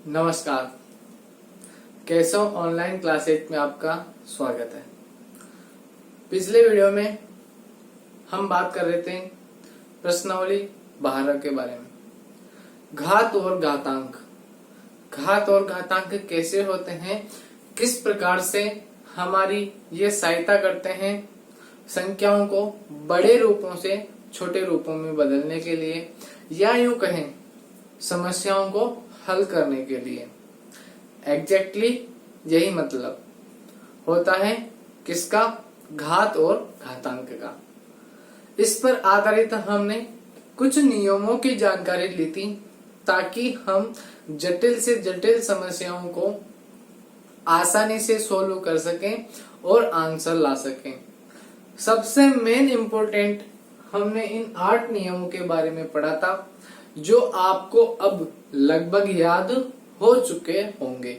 नमस्कार। कैसो online classes में आपका स्वागत है। पिछले वीडियो में हम बात कर रहे थे प्रश्नावली 12 के बारे में। घात और घातांक, घात और घातांक कैसे होते हैं, किस प्रकार से हमारी ये सहायता करते हैं संख्याओं को बड़े रूपों से छोटे रूपों में बदलने के लिए, या यूं कहें समस्याओं को हल करने के लिए। एग्जैक्टली यही मतलब होता है किसका, घात और घातांक का। इस पर आधारित हमने कुछ नियमों की जानकारी ली थी ताकि हम जटिल से जटिल समस्याओं को आसानी से सोल्व कर सकें और आंसर ला सकें। सबसे मेन इम्पोर्टेंट हमने इन 8 नियमों के बारे में पढ़ा था जो आपको अब लगभग याद हो चुके होंगे।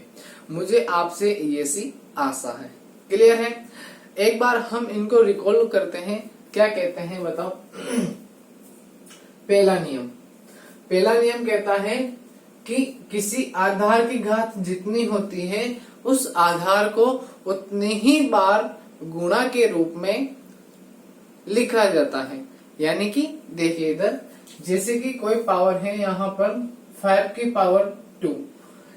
मुझे आपसे ये सी आशा है। क्लियर है? एक बार हम इनको रिकॉल करते हैं। क्या कहते हैं बताओ? पहला नियम कहता है कि किसी आधार की घात जितनी होती है उस आधार को उतने ही बार गुणा के रूप में लिखा जाता है। यानी कि देखिए इधर, जैसे कि कोई पावर है यहाँ पर 5 की पावर 2,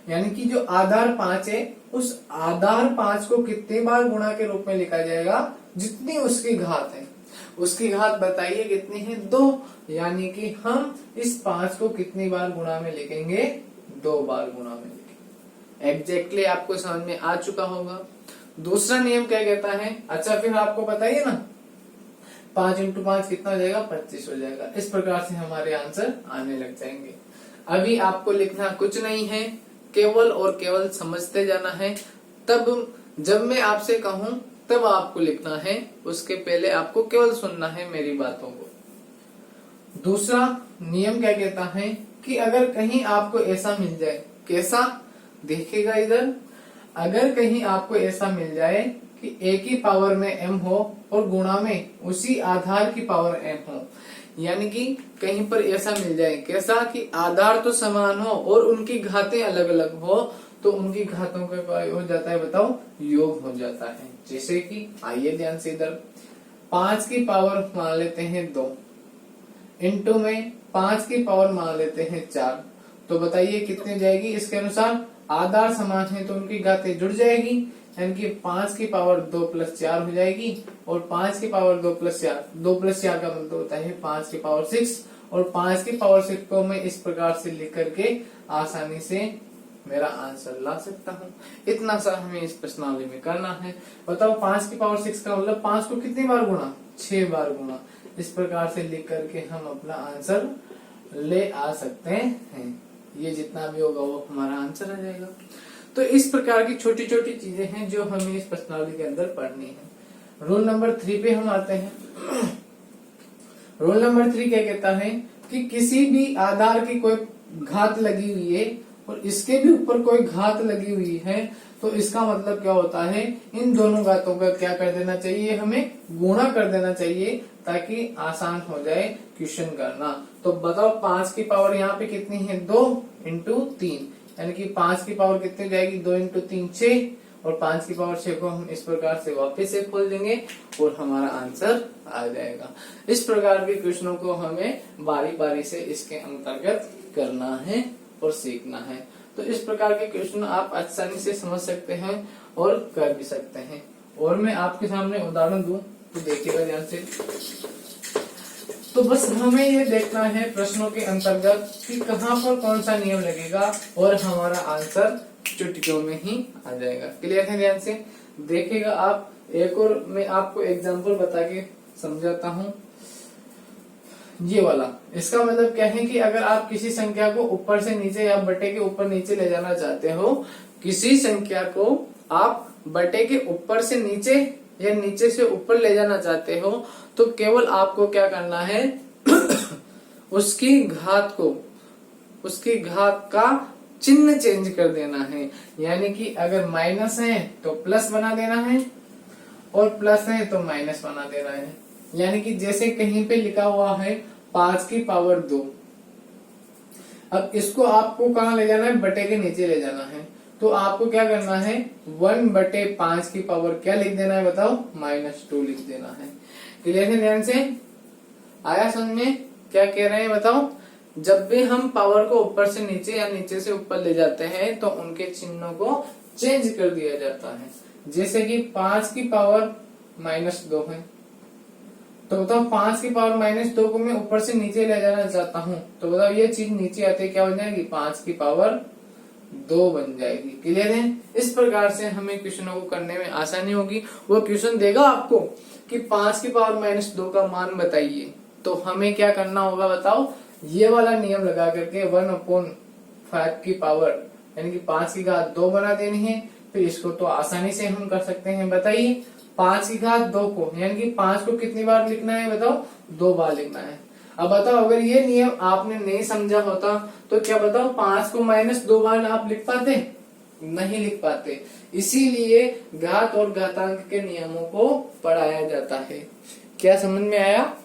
यानी कि जो आधार 5 है उस आधार 5 को कितनी बार गुणा के रूप में लिखा जाएगा, जितनी उसकी घात है। उसकी घात बताइए कितनी है? 2। यानी कि हम इस 5 को कितनी बार गुणा में लिखेंगे? 2 बार गुणा में लिखेंगे। एग्जैक्टली आपको समझ में आ चुका होगा। दूसरा नियम क्या कहता है? अच्छा फिर आपको बताइए ना, 5 × 5 कितना हो जाएगा? 25 हो जाएगा। इस प्रकार से हमारे आंसर आने लग जाएंगे। अभी आपको लिखना कुछ नहीं है, केवल और केवल समझते जाना है। तब जब मैं आपसे कहूं तब आपको लिखना है, उसके पहले आपको केवल सुनना है मेरी बातों को। दूसरा नियम क्या कहता है कि अगर कहीं आपको ऐसा मिल जाए, कैसा? देखिएगा इधर, अगर कहीं आपको ऐसा मिल जाए कि a की पावर में m हो और गुणा में उसी आधार की पावर m हो, यानी कि कहीं पर ऐसा मिल जाए, कैसा कि आधार तो समान हो और उनकी घातें अलग अलग हो, तो उनकी घातों का क्या हो जाता है बताओ? योग हो जाता है। जैसे कि आइए ध्यान से इधर, 5 की पावर मान लेते हैं 2, इंटू में 5 की पावर मान लेते हैं 4, तो बताइए कितने जाएगी? इसके अनुसार आधार समान है तो उनकी घातें जुड़ जाएगी, यानी कि 5 की पावर 2 + 4 हो जाएगी, और 5 की पावर 2 + 4, 2 + 4 का मतलब होता है 5 की पावर 6, और 5 की पावर 6 को मैं इस प्रकार से लिख करके आसानी से मेरा आंसर ला सकता हूँ। इतना सा हमें इस प्रश्नावली में करना है। बताओ 5 की पावर 6 का मतलब 5 को कितनी बार गुणा? 6 बार गुणा। इस प्रकार से लिख करके हम अपना आंसर ले आ सकते हैं। ये जितना भी होगा वो हमारा आंसर आ जाएगा। तो इस प्रकार की छोटी छोटी चीजें हैं जो हमें इस प्रश्नावली के अंदर पढ़नी है। रूल नंबर 3 पे हम आते हैं। रूल नंबर 3 क्या कहता है कि किसी भी आधार की कोई घात लगी हुई है और इसके भी ऊपर कोई घात लगी हुई है, तो इसका मतलब क्या होता है? इन दोनों घातों का क्या कर देना चाहिए? हमें गुणा कर देना चाहिए ताकि आसान हो जाए क्वेश्चन करना। तो बताओ 5 की पावर यहाँ पे कितनी है? 2 × 3, यानी कि 5 की पावर कितनी जाएगी? 2 × 3 6, और 5 की पावर 6 को हम इस प्रकार से वापस से खोल देंगे और हमारा आंसर आ जाएगा। इस प्रकार के क्वेश्चनों को हमें बारी बारी से इसके अंतर्गत करना है और सीखना है। तो इस प्रकार के क्वेश्चन आप आसानी से समझ सकते हैं और कर भी सकते हैं। और मैं आपके सामने उदाहरण दूं तो देखिएगा ध्यान से। तो बस हमें ये देखना है प्रश्नों के अंतर्गत कि कहाँ पर कौन सा नियम लगेगा और हमारा आंसर चुटकियों में ही आ जाएगा। क्लियर है? ध्यान से देखिएगा आप। एक और मैं आपको एग्जांपल बता के समझाता हूँ। ये वाला, इसका मतलब क्या है कि अगर आप किसी संख्या को ऊपर से नीचे या बटे के ऊपर नीचे ले जाना चाहते हो, किसी संख्या को आप बटे के ऊपर से नीचे या नीचे से ऊपर ले जाना चाहते हो, तो केवल आपको क्या करना है? उसकी घात का चिन्ह चेंज कर देना है। यानी कि अगर माइनस है तो प्लस बना देना है और प्लस है तो माइनस बना देना है। यानी कि जैसे कहीं पे लिखा हुआ है 5 की पावर 2, अब इसको आपको कहाँ ले जाना है, बटे के नीचे ले जाना है। तो आपको क्या करना है, 1/5 की पावर क्या लिख देना है बताओ, -2 लिख देना है। क्लियर है, ध्यान से आया समझ में क्या कह रहे हैं बताओ। जब भी हम पावर को ऊपर से नीचे या नीचे से ऊपर ले जाते हैं तो उनके चिन्हों को चेंज कर दिया जाता है। जैसे कि 5 की पावर -2 है, तो बताओ 5 की पावर -2 को मैं ऊपर से नीचे ले जाना चाहता हूँ, तो बताओ ये चीज नीचे आते क्या बन जाएगी, 5 की पावर 2 बन जाएगी। क्लियर है, इस प्रकार से हमें क्वेश्चनों को करने में आसानी होगी। वो क्वेश्चन देगा आपको कि 5 की पावर -2 का मान बताइए, तो हमें क्या करना होगा बताओ, ये वाला नियम लगा करके 1/5 की पावर यानी कि 5 की घात 2 बना देनी है। फिर इसको तो आसानी से हम कर सकते हैं। बताइए 5 की घात 2 को यानी कि 5 को कितनी बार लिखना है बताओ, 2 बार लिखना है। अब बताओ अगर ये नियम आपने नहीं समझा होता तो क्या बताओ 5 को -2 बार आप लिख पाते, नहीं लिख पाते। इसीलिए घात और घातांक के नियमों को पढ़ाया जाता है। क्या समझ में आया,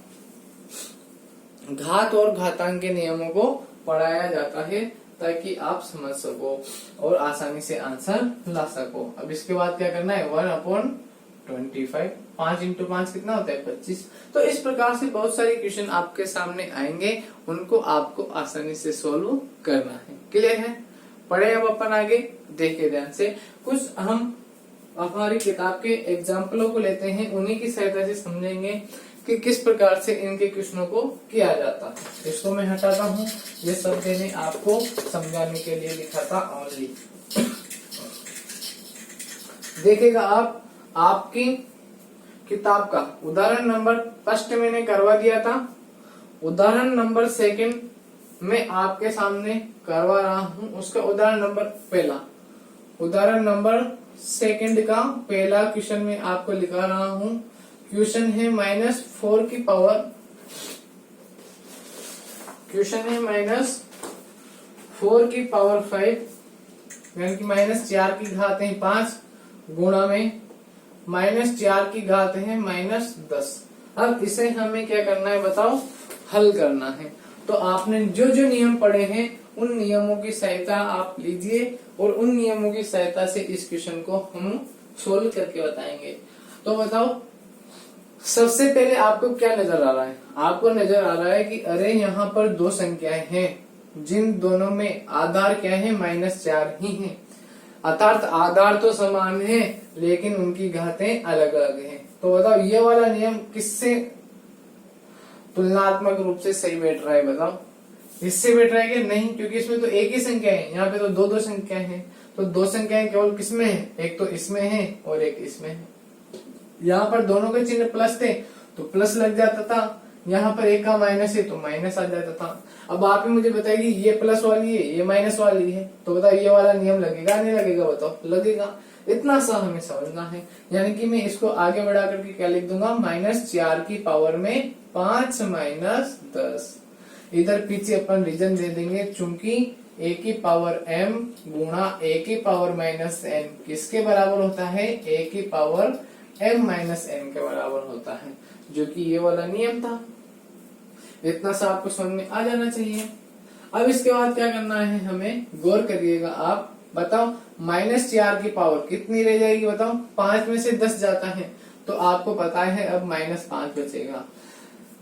घात और घातांक के नियमों को पढ़ाया जाता है ताकि आप समझ सको और आसानी से आंसर ला सको। अब इसके बाद क्या करना है, 1/25, 5 × 5 कितना होता है 25। तो इस प्रकार से बहुत सारे क्वेश्चन आपके सामने आएंगे, उनको आपको आसानी से सोल्व करना है। क्लियर है, पढ़े अब अपन आगे, देखे ध्यान से। कुछ हम हमारी किताब के एग्जाम्पलों को लेते हैं, उन्हीं की सहायता से समझेंगे कि किस प्रकार से इनके क्वेश्चनों को किया जाता है। इसको मैं हटाता हूँ, ये सब मैंने आपको समझाने के लिए लिखा था ओनली। देखिएगा आप, आपकी किताब का उदाहरण नंबर फर्स्ट मैंने करवा दिया था, उदाहरण नंबर सेकंड मैं आपके सामने करवा रहा हूँ। उसका उदाहरण नंबर पहला, उदाहरण नंबर सेकंड का पहला क्वेश्चन में आपको लिखा रहा हूँ। क्वेश्चन है -4 की पावर, क्वेश्चन है -4 की पावर 5 यानी कि -4 की घात है 5 गुणा में -4 की घात है -10। अब इसे हमें क्या करना है बताओ, हल करना है। तो आपने जो जो नियम पढ़े हैं उन नियमों की सहायता आप लीजिए और उन नियमों की सहायता से इस क्वेश्चन को हम सोल्व करके बताएंगे। तो बताओ सबसे पहले आपको क्या नजर आ रहा है, आपको नजर आ रहा है कि अरे यहाँ पर दो संख्याएं हैं जिन दोनों में आधार क्या है, -4 ही है। अर्थात आधार तो समान है लेकिन उनकी घातें अलग अलग हैं। तो बताओ ये वाला नियम किससे तुलनात्मक रूप से सही बैठ रहा है बताओ, इससे बैठ रहा है कि नहीं, क्योंकि इसमें तो एक ही संख्या है, यहाँ पे तो दो संख्याएं हैं। तो दो संख्याएं केवल किसमें है, एक तो इसमें है और एक इसमें है। यहाँ पर दोनों के चिन्ह प्लस थे तो प्लस लग जाता था, यहाँ पर एक का माइनस है तो माइनस आ जाता था। अब आप ही मुझे बताइए ये प्लस वाली है ये माइनस वाली है, तो बताओ ये वाला नियम लगेगा नहीं लगेगा, बताओ लगेगा। इतना सा हमें समझना है। यानी कि मैं इसको आगे बढ़ा करके क्या लिख दूंगा, -4 की पावर में 5 - 10। इधर पीछे अपन रीजन दे देंगे, चूंकि a की पावर m गुणा a की पावर -n किसके बराबर होता है, a की पावर m - n के बराबर होता है, जो कि ये वाला नियम था। इतना सा आपको समझ में आ जाना चाहिए। अब इसके बाद क्या करना है हमें, गौर करिएगा आप, बताओ -4 की पावर कितनी रह जाएगी बताओ, 5 में से 10 जाता है तो आपको पता है अब -5 बचेगा।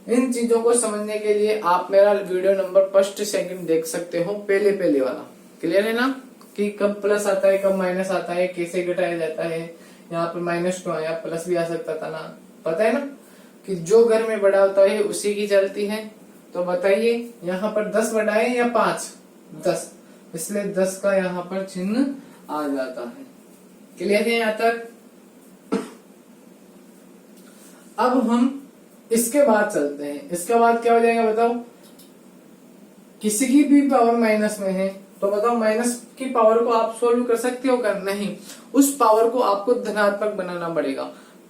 इन चीजों को समझने के लिए आप मेरा वीडियो नंबर फर्स्ट सेकंड देख सकते हो, पहले वाला। क्लियर है ना, कि कब प्लस आता है कब माइनस आता है, कैसे घटाया जाता है। यहाँ पर -2 आया, प्लस भी आ सकता था ना, पता है ना कि जो घर में बड़ा होता है उसी की चलती है। तो बताइए यहाँ पर 10 बढ़ाए या 5, 10, इसलिए 10 का यहाँ पर चिन्ह आ जाता है। क्लियर है यहाँ तक। अब हम इसके बाद चलते हैं, इसके बाद क्या हो जाएगा बताओ, किसी की भी पावर माइनस में है तो बताओ माइनस की पावर को आप सोल्व कर सकते हो कर नहीं, उस पावर को आपको धनात्मक बनाना पड़ेगा,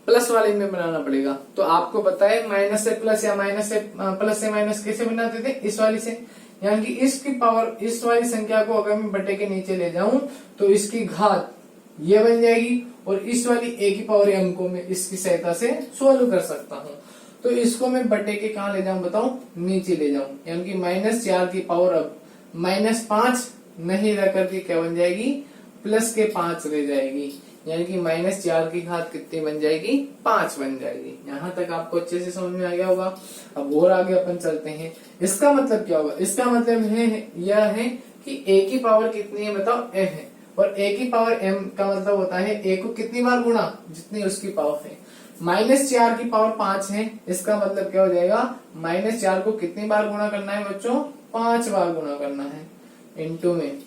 प्लस वाले में बनाना पड़ेगा। तो आपको पता है माइनस से प्लस या माइनस से प्लस से माइनस कैसे बनाते थे, इस वाली से। यानी कि इसकी पावर, इस वाली संख्या को अगर मैं बटे के नीचे ले जाऊं तो इसकी घात ये बन जाएगी और इस वाली a की पावर m को मैं इसकी सहायता से सोल्व कर सकता हूँ। तो इसको मैं बटे के कहा ले जाऊं बताओ, नीचे ले जाऊं। यानी कि -4 की पावर अब -5 नहीं रह करके क्या बन जाएगी, +5 रह जाएगी। यानी कि -4 की घात कितनी बन जाएगी, 5 बन जाएगी। यहाँ तक आपको अच्छे से समझ में आ गया होगा। अब और आगे अपन चलते हैं। इसका मतलब क्या होगा, इसका मतलब यह है कि a की पावर कितनी है बताओ, m है। और a की पावर m का मतलब होता है a को कितनी बार गुणा, जितनी उसकी पावर है। -4 की पावर 5 है, इसका मतलब क्या हो जाएगा, -4 को कितनी बार गुणा करना है बच्चों, 5 बार गुणा करना है। इंटू में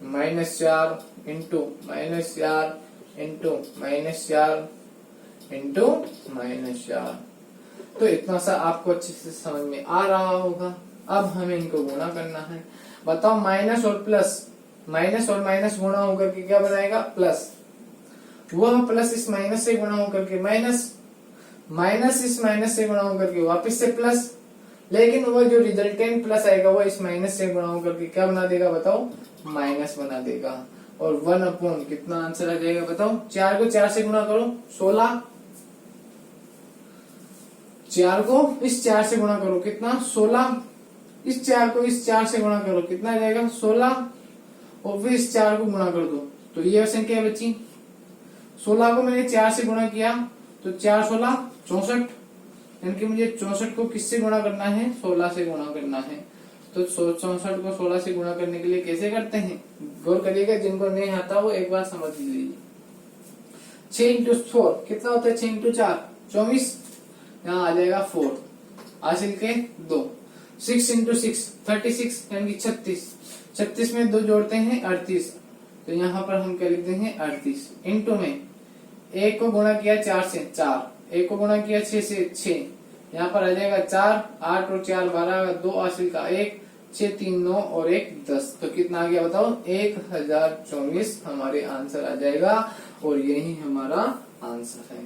-4 इंटू -4 इंटू -4 इंटू -4। तो इतना सा आपको अच्छे से समझ में आ रहा होगा। अब हमें इनको गुणा करना है। बताओ माइनस और माइनस गुणा होकर के क्या बनाएगा, प्लस। वह प्लस इस माइनस से गुणा होकर के माइनस इस माइनस से गुणा होकर के वापिस से प्लस। लेकिन वो जो रिजल्टेंट प्लस आएगा वो इस माइनस से गुणा होकर के क्या बना देगा बताओ, माइनस बना देगा। और 1 कितना आंसर आ जाएगा बताओ, 4 को 4 से गुणा करो 16, 4 को इस 4 से गुणा करो कितना 16, इस 4 को इस 4 से गुणा करो कितना आ जाएगा 16, और फिर इस 4 को गुणा कर दो तो ये संख्या बची। 16 को मैंने 4 से गुणा किया तो 4 16 64, यानी कि मुझे 64 को किससे गुणा करना है, 16 से गुणा करना है। तो 64 को 16 से गुणा करने के लिए कैसे करते हैं, गौर करिएगा, जिनको नहीं आता वो एक बार समझ लीजिए। 6 इंटू 4 कितना होता है, 6 इंटू 4 24, यहाँ आ जाएगा 4 हासिल के 2। 6 इंटू 6 36, यानी कि 36 में 2 जोड़ते हैं 38, तो यहाँ पर हम क्या लिख देंगे 38। इंटू में 1 को गुणा किया 4 से 4, 1 को गुणा किया 6 से 6, यहाँ पर आ जाएगा 4, 8 और 4 12, 2 हासिल का 1, 6 3 9 और 1 10। तो कितना आ गया बताओ, 1024 हमारे आंसर आ जाएगा, और यही हमारा आंसर है।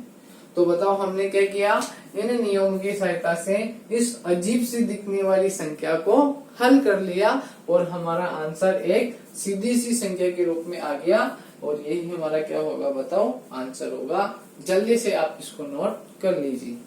तो बताओ हमने क्या किया, इन नियमों की सहायता से इस अजीब सी दिखने वाली संख्या को हल कर लिया, और हमारा आंसर एक सीधी सी संख्या के रूप में आ गया, और यही हमारा क्या होगा बताओ, आंसर होगा। जल्दी से आप इसको नोट कर लीजिए।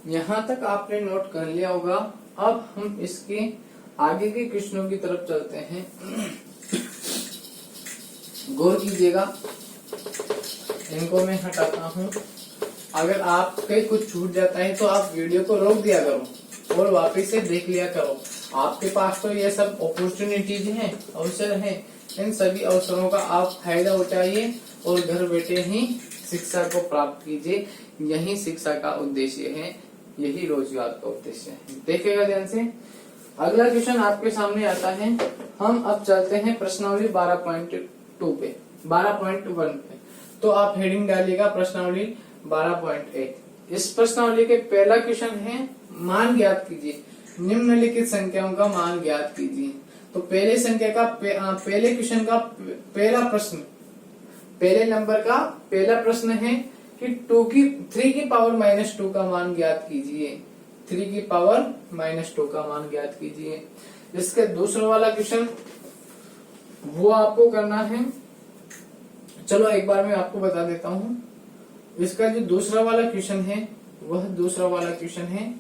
यहाँ तक आपने नोट कर लिया होगा। अब हम इसके आगे के क्वेश्चनों की तरफ चलते हैं। गौर कीजिएगा, इनको मैं हटाता हूँ। अगर आपके कुछ छूट जाता है तो आप वीडियो को रोक दिया करो और वापस से देख लिया करो। आपके पास तो ये सब अपॉर्चुनिटीज हैं, अवसर हैं, इन सभी अवसरों का आप फायदा उठाइए और घर बैठे ही शिक्षा को प्राप्त कीजिए। यही शिक्षा का उद्देश्य है, यही रोजगार का उद्देश्य है। देखिएगा ध्यान से, अगला क्वेश्चन आपके सामने आता है। हम अब चलते हैं प्रश्नावली 12.2 पे, 12.1 पे। तो आप हेडिंग डालिएगा प्रश्नावली 12.1। इस प्रश्नावली के पहला क्वेश्चन है, मान ज्ञात कीजिए, निम्नलिखित संख्याओं का मान ज्ञात कीजिए। तो पहले संख्या का पहले क्वेश्चन का पहला प्रश्न, पहले नंबर का पहला प्रश्न है कि 3 की पावर -2 का मान ज्ञात कीजिए। 3 की पावर -2 का मान ज्ञात कीजिए। इसके दूसरा वाला क्वेश्चन वो आपको करना है, चलो एक बार मैं आपको बता देता हूँ। इसका जो दूसरा वाला क्वेश्चन है, वह दूसरा वाला क्वेश्चन है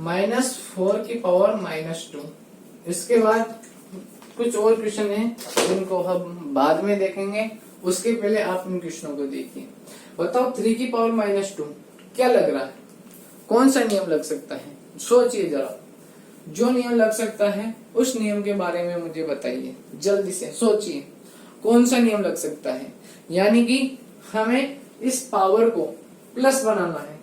-4 की पावर -2। इसके बाद कुछ और क्वेश्चन है जिनको हम बाद में देखेंगे, उसके पहले आप इन क्वेश्चनों को देखिए। बताओ 3 की पावर -2 क्या लग रहा है, कौन सा नियम लग सकता है, सोचिए जरा। जो नियम लग सकता है उस नियम के बारे में मुझे बताइए, जल्दी से सोचिए कौन सा नियम लग सकता है। यानी कि हमें इस पावर को प्लस बनाना है,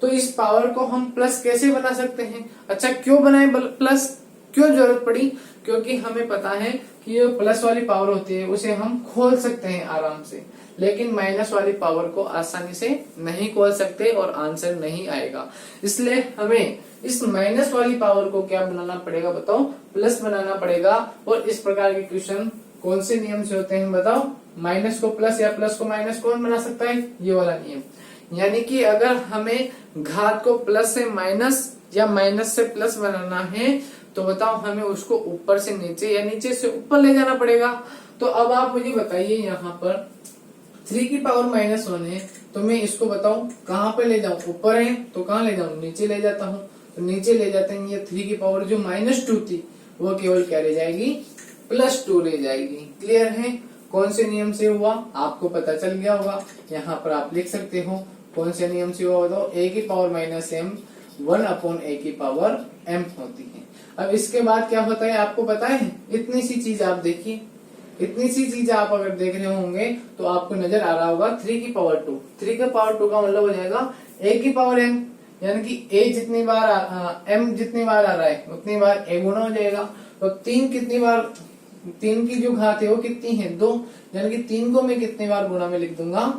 तो इस पावर को हम प्लस कैसे बना सकते हैं। अच्छा, क्यों बनाए प्लस, क्यों जरूरत पड़ी, क्योंकि हमें पता है कि ये प्लस वाली पावर होती है उसे हम खोल सकते हैं आराम से, लेकिन माइनस वाली पावर को आसानी से नहीं खोल सकते और आंसर नहीं आएगा। इसलिए हमें इस माइनस वाली पावर को क्या बनाना पड़ेगा बताओ, प्लस बनाना पड़ेगा। और इस प्रकार के क्वेश्चन कौन से नियम से होते हैं बताओ, माइनस को प्लस या प्लस को माइनस कौन बना सकता है, ये वाला नियम। यानी कि अगर हमें घात को प्लस से माइनस या माइनस से प्लस बनाना है तो बताओ हमें उसको ऊपर से नीचे या नीचे से ऊपर ले जाना पड़ेगा। तो अब आप मुझे बताइए, यहाँ पर 3 की पावर -1 है तो मैं इसको बताऊं कहाँ पे ले जाऊं, ऊपर है तो कहाँ ले जाऊं, नीचे ले जाता हूँ। तो नीचे ले जाते हैं, ये 3 की पावर जो -2 थी वो केवल क्या ले जाएगी, +2 ले जाएगी। क्लियर है, कौन से नियम से हुआ आपको पता चल गया होगा। यहाँ पर आप लिख सकते हो कौन से नियम से हुआ बताओ, a की पावर -m 1/a की पावर m होती है। अब इसके बाद क्या होता है आपको पता है, इतनी सी चीज आप देखिए, इतनी सी चीज आप अगर देख रहे होंगे तो आपको नजर आ रहा होगा 3 की पावर 2। 3 की पावर 2 का मतलब हो जाएगा a की पावर m, यानी कि a जितनी बार m जितनी बार आ रहा है उतनी बार a गुना हो जाएगा। तो 3 कितनी बार, 3 की जो घात है वो कितनी है 2, यानी कि 3 को मैं कितनी बार गुना में लिख दूंगा,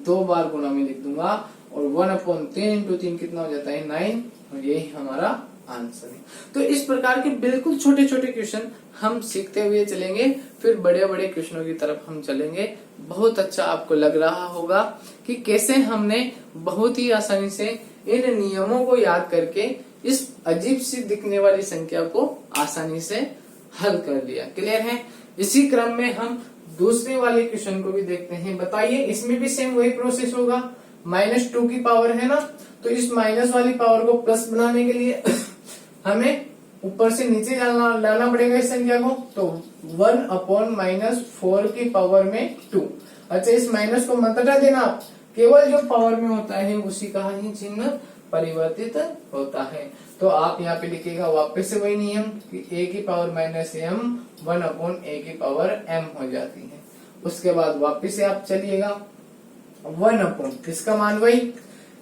2 बार गुना में लिख दूंगा। और 1/3 इंटू 3 कितना हो जाता है 9, और यही हमारा आंसर है। तो इस प्रकार के बिल्कुल छोटे छोटे क्वेश्चन हम सीखते हुए चलेंगे, फिर बड़े बड़े क्वेश्चनों की तरफ हम चलेंगे। बहुत अच्छा आपको लग रहा होगा कि कैसे हमने बहुत ही आसानी से इन नियमों को याद करके इस अजीब सी दिखने वाली संख्या को आसानी से हल कर लिया। क्लियर है, इसी क्रम में हम दूसरे वाले क्वेश्चन को भी देखते हैं। बताइए, इसमें भी सेम वही प्रोसेस होगा, -2 की पावर है ना, तो इस माइनस वाली पावर को प्लस बनाने के लिए हमें ऊपर से नीचे लाना पड़ेगा इस संख्या को। तो 1/-4 की पावर में 2। अच्छा, इस माइनस को मत हटा देना आप, केवल जो पावर में होता है उसी का ही चिन्ह परिवर्तित होता है। तो आप यहाँ पे लिखेगा वापस से वही नियम कि a की पावर -m 1/a की पावर m हो जाती है। उसके बाद वापस से आप चलिएगा 1/, इसका मान वही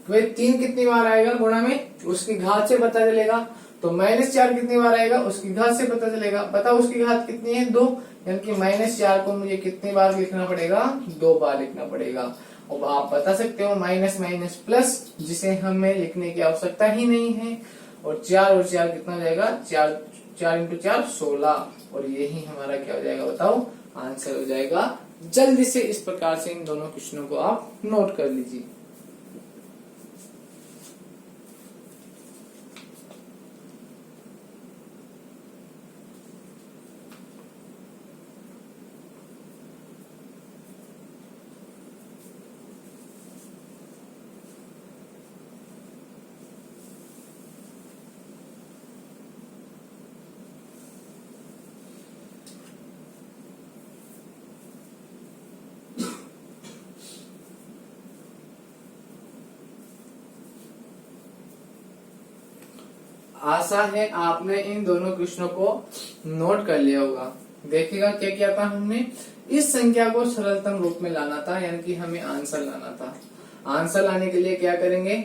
3 कितनी बार आएगा गुणा में, उसकी घात से पता चलेगा। तो -4 कितनी बार आएगा, उसकी घात से पता चलेगा। बताओ उसकी घात कितनी है 2, यानी कि -4 को मुझे कितनी बार लिखना पड़ेगा, 2 बार लिखना पड़ेगा। अब आप बता सकते हो माइनस माइनस प्लस, जिसे हमें लिखने की आवश्यकता ही नहीं है। और 4 और 4 कितना हो जाएगा, 4 इंटू 4 16, और यही हमारा क्या हो जाएगा बताओ, आंसर हो जाएगा। जल्दी से इस प्रकार से इन दोनों क्वेश्चनों को आप नोट कर लीजिए। आशा है आपने इन दोनों क्वेश्चनों को नोट कर लिया होगा। देखिएगा क्या किया था हमने, इस संख्या को सरलतम रूप में लाना था, यानी कि हमें आंसर लाना था। आंसर लाने के लिए क्या करेंगे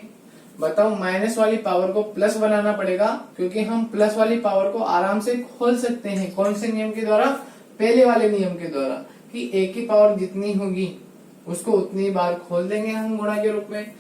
बताओ, माइनस वाली पावर को प्लस बनाना पड़ेगा, क्योंकि हम प्लस वाली पावर को आराम से खोल सकते हैं। कौन से नियम के द्वारा, पहले वाले नियम के द्वारा, कि a की पावर जितनी होगी उसको उतनी बार खोल देंगे हम गुणा के रूप में।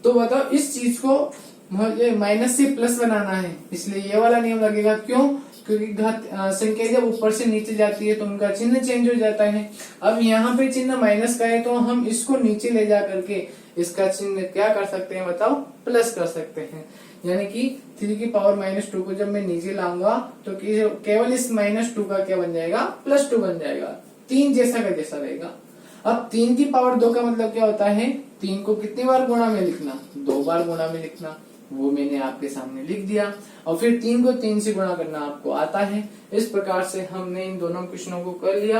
तो बताओ इस चीज को मुझे माइनस से प्लस बनाना है, इसलिए ये वाला नियम लगेगा। क्यों, क्योंकि घात संख्या जब ऊपर से नीचे जाती है तो उनका चिन्ह चेंज हो जाता है। अब यहाँ पे चिन्ह माइनस का है तो हम इसको नीचे ले जा करके इसका चिन्ह क्या कर सकते हैं बताओ, प्लस कर सकते हैं। यानी कि 3 की पावर -2 को जब मैं नीचे लाऊंगा तो केवल इस -2 का क्या बन जाएगा, +2 बन जाएगा। 3 जैसा का जैसा रहेगा। अब 3 की पावर 2 का मतलब क्या होता है, 3 को कितनी बार गुणा में लिखना, 2 बार गुणा में लिखना। वो मैंने आपके सामने लिख दिया। और फिर 3 को 3 से गुणा करना आपको आता है। इस प्रकार से हमने इन दोनों क्वेश्चनों को कर लिया।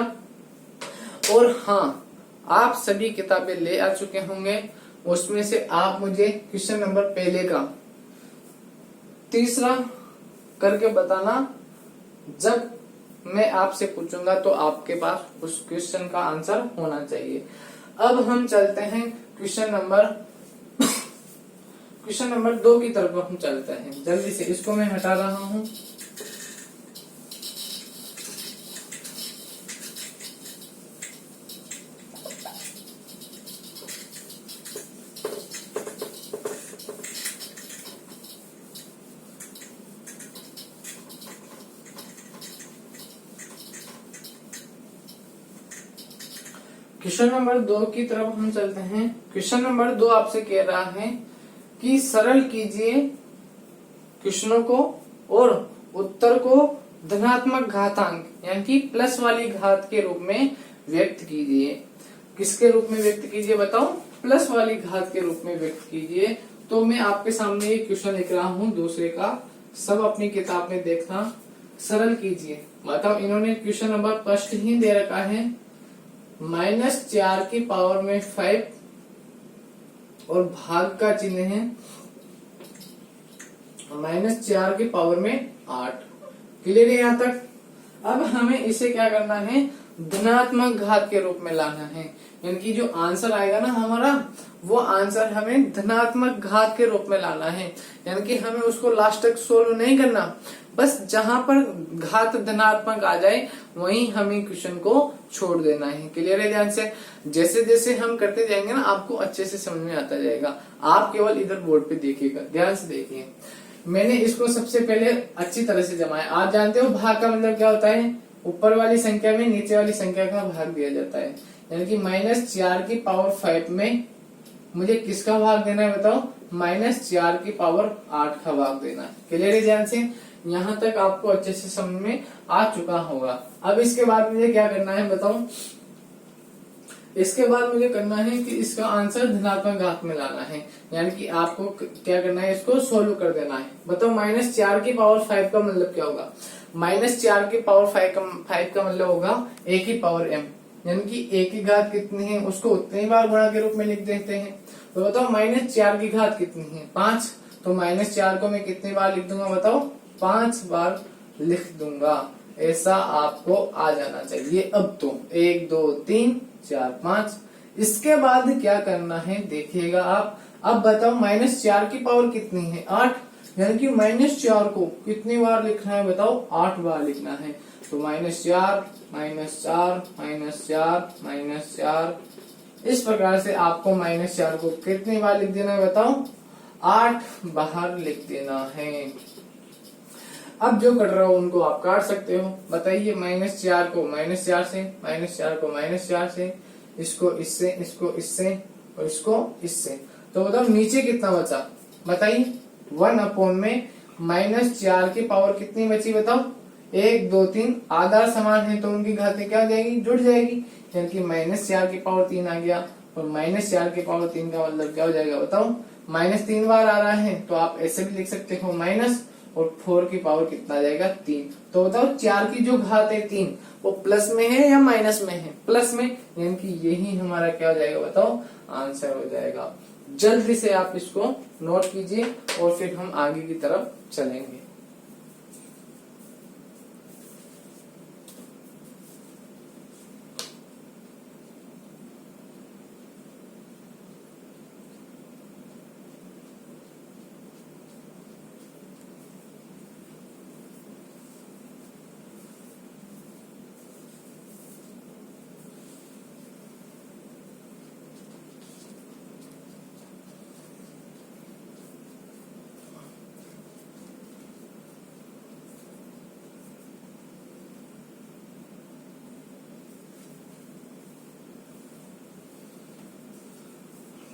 और हाँ, आप सभी किताबें ले आ चुके होंगे, उसमें से आप मुझे क्वेश्चन नंबर पहले का तीसरा करके बताना। जब मैं आपसे पूछूंगा तो आपके पास उस क्वेश्चन का आंसर होना चाहिए। अब हम चलते हैं क्वेश्चन नंबर 2 की तरफ हम चलते हैं। जल्दी से इसको मैं हटा रहा हूं। क्वेश्चन नंबर 2 की तरफ हम चलते हैं। क्वेश्चन नंबर 2 आपसे कह रहा है कि सरल कीजिए क्वेश्चनों को और उत्तर को धनात्मक घातांक यानी कि प्लस वाली घात के रूप में व्यक्त कीजिए। किसके रूप में व्यक्त कीजिए बताओ? प्लस वाली घात के रूप में व्यक्त कीजिए। तो मैं आपके सामने ये क्वेश्चन लिख रहा हूँ दूसरे का, सब अपनी किताब में देखना। सरल कीजिए, बताओ इन्होंने क्वेश्चन नंबर फर्स्ट ही दे रखा है -4 की पावर में 5 और भाग का चिन्ह है -4 की पावर में 8। क्लियर है यहाँ तक? अब हमें इसे क्या करना है? धनात्मक घात के रूप में लाना है, यानी कि जो आंसर आएगा ना हमारा, वो आंसर हमें धनात्मक घात के रूप में लाना है। यानी कि हमें उसको लास्ट तक सोल्व नहीं करना, बस जहां पर घात धनात्मक आ जाए वहीं हमें क्वेश्चन को छोड़ देना है। क्लियर है? ध्यान से जैसे जैसे हम करते जाएंगे ना आपको अच्छे से समझ में आता जाएगा। आप केवल इधर बोर्ड पे देखिएगा, ध्यान से देखिए। मैंने इसको सबसे पहले अच्छी तरह से जमाया। आप जानते हो भाग का मतलब क्या होता है? ऊपर वाली संख्या में नीचे वाली संख्या का भाग दिया जाता है। यानी कि -4 की पावर 5 में मुझे किसका भाग देना है बताओ? -4 की पावर 8 का भाग देना है। क्लियर है? ध्यान से यहाँ तक आपको अच्छे से समझ में आ चुका होगा। अब इसके बाद मुझे क्या करना है बताओ? इसके बाद मुझे करना है कि इसका आंसर धनात्मक घात में लाना है, यानी कि आपको क्या करना है? इसको सोल्व कर देना है। बताओ -4 की पावर 5 का मतलब क्या होगा? -4 की पावर 5 का मतलब होगा a की पावर m, यानी कि a की घात कितनी है उसको उतने ही बार गुणा के रूप में लिख देते हैं। तो बताओ -4 की घात कितनी है? 5। तो -4 को मैं कितनी बार लिख दूंगा बताओ? 5 बार लिख दूंगा। ऐसा आपको आ जाना चाहिए। अब तो 1 2 3 4 5। इसके बाद क्या करना है देखिएगा आप। अब बताओ -4 की पावर कितनी है? 8, यानी कि -4 को कितनी बार लिखना है बताओ? 8 बार लिखना है। तो -4 -4 -4 -4, इस प्रकार से आपको -4 को कितनी बार लिख देना है बताओ? 8 बार लिख देना है। अब जो कट रहा हो उनको आप काट सकते हो। बताइए -4 को -4 से, -4 को -4 से, इसको इससे, इसको इससे और इसको इससे। तो बताओ नीचे कितना बचा? बताइए 1 में -4 की पावर कितनी बची बताओ? 1 2 3। आधार समान है तो उनकी घातें क्या हो जाएगी? जुड़ जाएगी। यानी कि -4 की पावर 3 आ गया और -4 की पावर 3 का मतलब क्या हो जाएगा बताओ? -3 बार आ रहा है तो आप ऐसे भी लिख सकते हो माइनस, और 4 की पावर कितना आ जाएगा? 3। तो बताओ 4 की जो घात है 3 वो प्लस में है या माइनस में है? प्लस में, यानी कि यही हमारा क्या हो जाएगा बताओ? आंसर हो जाएगा। जल्दी से आप इसको नोट कीजिए और फिर हम आगे की तरफ चलेंगे।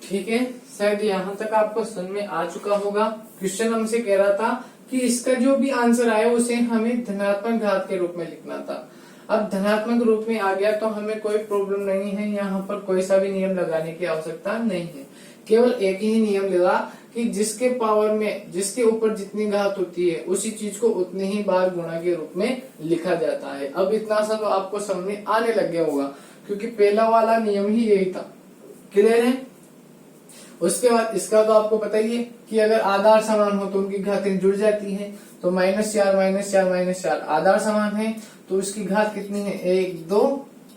ठीक है, शायद यहाँ तक आपको समझ में आ चुका होगा। क्वेश्चन हमसे कह रहा था कि इसका जो भी आंसर आया उसे हमें धनात्मक घात के रूप में लिखना था। अब धनात्मक रूप में आ गया तो हमें कोई प्रॉब्लम नहीं है, यहाँ पर कोई सा भी नियम लगाने की आवश्यकता नहीं है। केवल एक ही नियम लगा कि जिसके पावर में, जिसके ऊपर जितनी घात होती है उसी चीज को उतनी ही बार गुणा के रूप में लिखा जाता है। अब इतना सा तो आपको समझ में आने लग गया होगा, क्योंकि पहला वाला नियम ही यही था। क्लियर है? उसके बाद इसका तो आपको पता ही है कि अगर आधार समान हो तो उनकी घातें जुड़ जाती हैं। तो -4 -4 -4 आधार समान है तो इसकी घात कितनी है? 1 2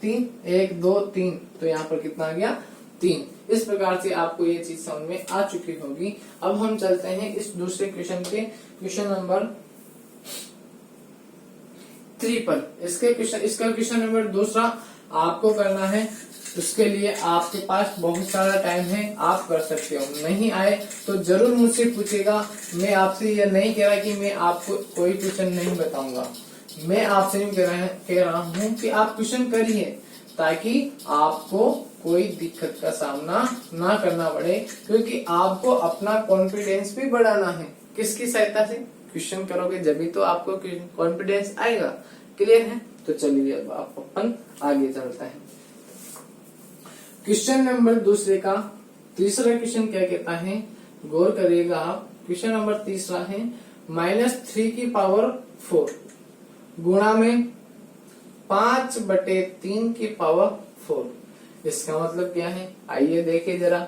3 1 2 3। तो यहाँ पर कितना आ गया? 3। इस प्रकार से आपको ये चीज समझ में आ चुकी होगी। अब हम चलते हैं इस दूसरे क्वेश्चन के, क्वेश्चन नंबर 3 पर। इसका क्वेश्चन नंबर दूसरा आपको करना है। उसके लिए आपके पास बहुत सारा टाइम है, आप कर सकते हो। नहीं आए तो जरूर मुझसे पूछेगा। मैं आपसे यह नहीं कह रहा कि मैं आपको कोई क्वेश्चन नहीं बताऊंगा। मैं आपसे नहीं कह रहा हूँ कि आप क्वेश्चन करिए, ताकि आपको कोई दिक्कत का सामना ना करना पड़े, क्योंकि आपको अपना कॉन्फिडेंस भी बढ़ाना है। किसकी सहायता से? क्वेश्चन करोगे जब तो आपको कॉन्फिडेंस आएगा। क्लियर है? तो चलिए अब आप अपन आगे चलता है। क्वेश्चन नंबर दूसरे का तीसरा क्वेश्चन क्या कहता है, गौर करिएगा आप। क्वेश्चन नंबर तीसरा है -3 की पावर 4 गुणा में 5/3 की पावर 4। इसका मतलब क्या है? आइए देखें जरा।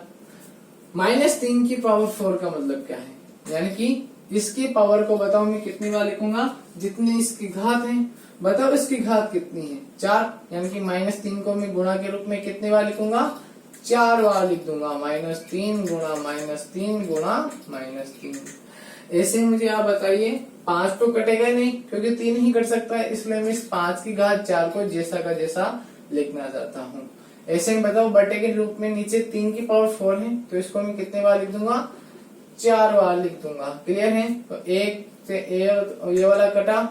-3 की पावर 4 का मतलब क्या है? यानी कि इसकी पावर को बताओ मैं कितनी बार लिखूंगा? जितनी इसकी घात है। बताओ इसकी घात कितनी है? 4। यानी कि -3 को मैं गुणा के रूप में कितनी बार लिखूंगा? 4 बार लिख दूंगा। -3 गुणा -3 गुणा -3। ऐसे मुझे आप बताइए, 5 तो कटेगा नहीं क्योंकि 3 ही कट सकता है, इसलिए मैं इस 5 की घात 4 को जैसा का जैसा लिखना चाहता हूँ। ऐसे में बताओ बटे के रूप में नीचे 3 की पावर 4 है, तो इसको मैं कितने बार लिख दूंगा? 4 बार लिख दूंगा। क्लियर है? तो 1 से ये वाला कटा,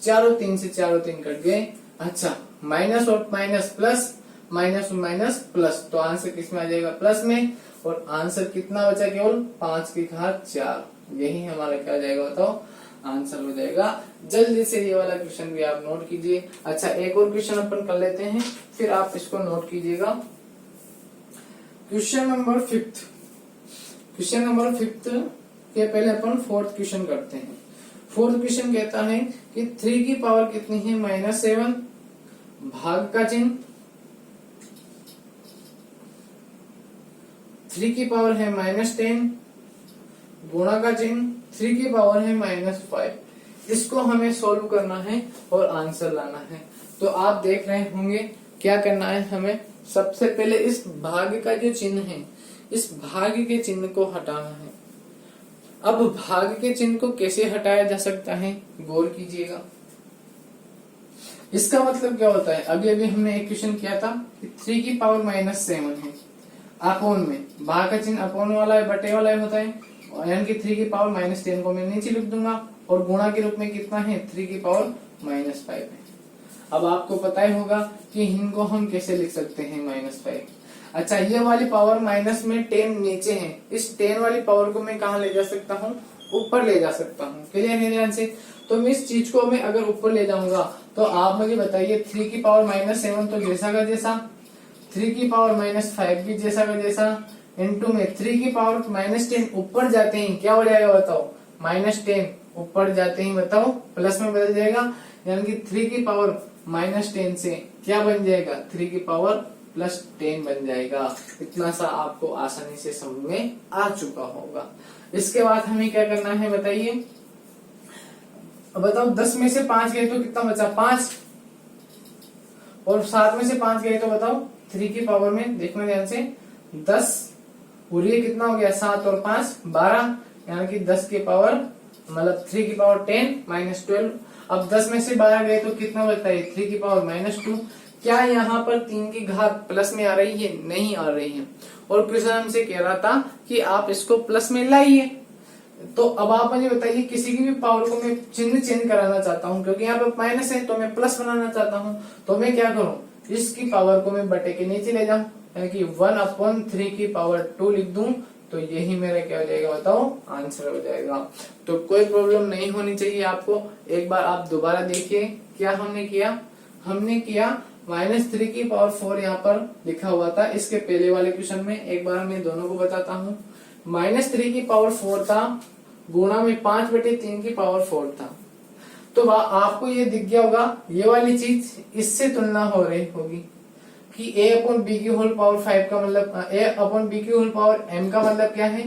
4 और 3 से 4 और 3 कट गए। अच्छा, माइनस और माइनस प्लस, माइनस और माइनस प्लस, तो आंसर किस में आ जाएगा? प्लस में। और आंसर कितना बचा? केवल 5 की घात 4। यही हमारा क्या हो जाएगा बताओ? आंसर हो जाएगा। जल्दी से ये वाला क्वेश्चन भी आप नोट कीजिए। अच्छा, एक और क्वेश्चन अपन कर लेते हैं, फिर आप इसको नोट कीजिएगा। Question number 5। क्वेश्चन नंबर 5 के पहले अपन 4th क्वेश्चन करते हैं। 4th क्वेश्चन कहता है कि 3 की पावर कितनी है? -7, भाग का चिन्ह, 3 की पावर है -10, गुणा का चिन्ह, 3 की पावर है -5। इसको हमें सोल्व करना है और आंसर लाना है। तो आप देख रहे होंगे क्या करना है हमें। सबसे पहले इस भाग का जो चिन्ह है, इस भाग के चिन्ह को हटाना है। अब भाग के चिन्ह को कैसे हटाया जा सकता है, गौर कीजिएगा। इसका मतलब क्या होता है? अभी अभी हमने एक क्वेश्चन किया था कि 3 की पावर -7 है, अपोन में भाग का चिन्ह अपोन वाला है, बटे वाला होता है, यानी कि 3 की पावर -10 को मैं नीचे लिख दूंगा, और गुणा के रूप में कितना है? 3 की पावर -5 है। अब आपको पता ही होगा कि इनको हम कैसे लिख सकते हैं? -5। अच्छा, ये वाली पावर माइनस में 10 नीचे है, इस 10 वाली पावर को मैं कहाँ ले जा सकता हूँ? ऊपर ले जा सकता हूँ। क्लियर है ध्यान से? तो मैं इस चीज को मैं अगर ऊपर ले जाऊंगा तो आप मुझे बताइए, 3 की पावर -7 तो जैसा का जैसा, 3 की पावर -5 भी जैसा का जैसा, इनटू में 3 की पावर -10 ऊपर जाते ही क्या हो जाएगा बताओ? -10 ऊपर जाते ही बताओ प्लस में बदल जाएगा, यानी कि 3 की पावर -10 से क्या बन जाएगा? 3 की पावर +10 बन जाएगा। इतना सा आपको आसानी से समझ में आ चुका होगा। इसके बाद हमें क्या करना है बताइए? बताओ 10 में से 5 गए तो कितना बचा? 5। और 7 में से 5 गए तो बताओ 3 की पावर में देखना ध्यान से 10, और ये कितना हो गया? 7 और 5 12, यानी कि 10 की पावर मतलब 3 की पावर 10 -12। अब 10 में से 12 गए तो कितना बचता है? 3 की पावर -2। क्या यहाँ पर 3 की घात प्लस में आ रही है? नहीं आ रही है। और क्वेश्चन हमसे कह रहा था कि आप इसको प्लस में लाइए। तो अब आप मुझे बताइए, किसी की भी पावर को मैं चिन्ह चेंज कराना चाहता हूँ, क्योंकि यहाँ पे माइनस है तो मैं प्लस बनाना चाहता हूँ, तो मैं क्या करूँ? इसकी पावर को मैं बटे के नीचे ले जाऊं, यानी कि 1/3 की पावर 2 लिख दूं, तो यही मेरा क्या हो जाएगा बताओ? आंसर हो जाएगा। तो कोई प्रॉब्लम नहीं होनी चाहिए आपको। एक बार आप दोबारा देखिए क्या हमने किया। हमने किया -3 की पावर 4 यहाँ पर लिखा हुआ था इसके पहले वाले क्वेश्चन में। एक बार मैं दोनों को बताता हूँ। -3 की पावर 4 था, गुणा में 5/3 की पावर 4 था। तो आपको ये दिख गया होगा, ये वाली चीज इससे तुलना हो रही होगी कि a/b की होल पावर 5 का मतलब a/b की होल पावर m का मतलब क्या है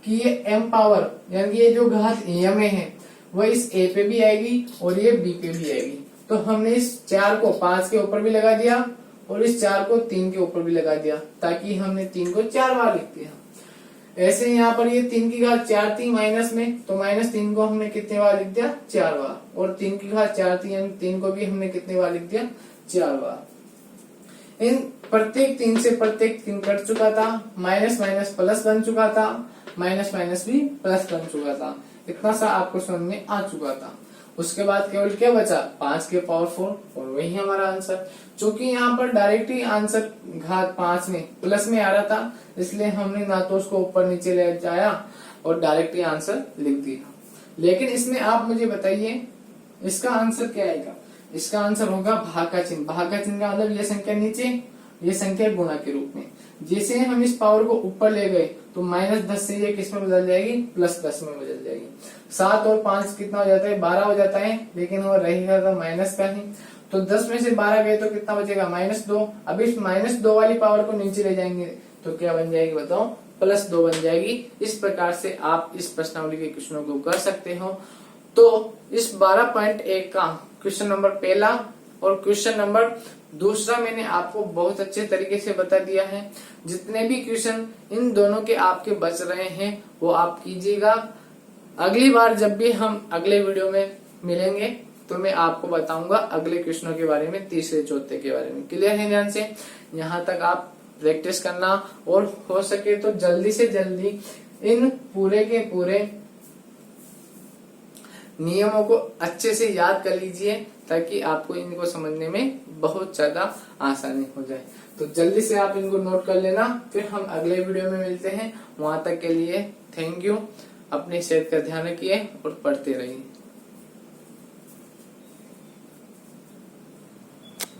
कि ये m पावर, यानी कि ये जो घात m है वह इस a पे भी आएगी और ये b पे भी आएगी। तो हमने इस 4 को 5 के ऊपर भी लगा दिया और इस 4 को 3 के ऊपर भी लगा दिया, ताकि हमने 3 को 4 बार लिख दिया। ऐसे यहाँ पर ये 3 की घात 4 थी माइनस में, तो -3 को हमने कितने बार लिख दिया? 4 बार। और 3 की घात 4 थी, यानी 3 को भी हमने कितने बार लिख दिया? 4 बार। इन प्रत्येक 3 से प्रत्येक 3 कट चुका था, माइनस माइनस प्लस बन चुका था, माइनस माइनस भी प्लस बन चुका था। इतना सा आपको समझ में आ चुका था। उसके बाद केवल क्या बचा 5 के पावर 4 और वही हमारा आंसर। चूंकि यहाँ पर डायरेक्ट ही आंसर घात 5 में प्लस में आ रहा था, इसलिए हमने ना तो उसको ऊपर नीचे ले जाया और डायरेक्ट ही आंसर लिख दिया। लेकिन इसमें आप मुझे बताइए इसका आंसर क्या आएगा। इसका आंसर होगा भाग का चिन्ह। भाग का चिन्ह का मतलब ये संख्या नीचे, ये संख्या गुणा के रूप में। जैसे हम इस पावर को ऊपर ले गए तो -10 से ये किस में बदल जाएगी, +10 में बदल जाएगी। 7 और 5 कितना हो जाता है, 12 हो जाता है, लेकिन वो रहेगा तो माइनस का ही। तो 10 में से 12 गए तो कितना बचेगा, -2। अब इस -2 वाली पावर को नीचे ले जाएंगे तो क्या बन जाएगी बताओ, +2 बन जाएगी। इस प्रकार से आप इस प्रश्नावली के क्वेश्चनों को कर सकते हो। तो इस 12.1 का क्वेश्चन नंबर पहला और क्वेश्चन नंबर दूसरा मैंने आपको बहुत अच्छे तरीके से बता दिया है। जितने भी क्वेश्चन इन दोनों के आपके बच रहे हैं वो आप कीजिएगा। अगली बार जब भी हम अगले वीडियो में मिलेंगे तो मैं आपको बताऊंगा अगले क्वेश्चनों के बारे में, तीसरे चौथे के बारे में। क्लियर है ध्यान से, यहाँ तक आप प्रैक्टिस करना और हो सके तो जल्दी से जल्दी इन पूरे के पूरे नियमों को अच्छे से याद कर लीजिए ताकि आपको इनको समझने में बहुत ज्यादा आसानी हो जाए। तो जल्दी से आप इनको नोट कर लेना, फिर हम अगले वीडियो में मिलते हैं। वहां तक के लिए थैंक यू। अपनी सेहत का ध्यान रखिए और पढ़ते रहिए।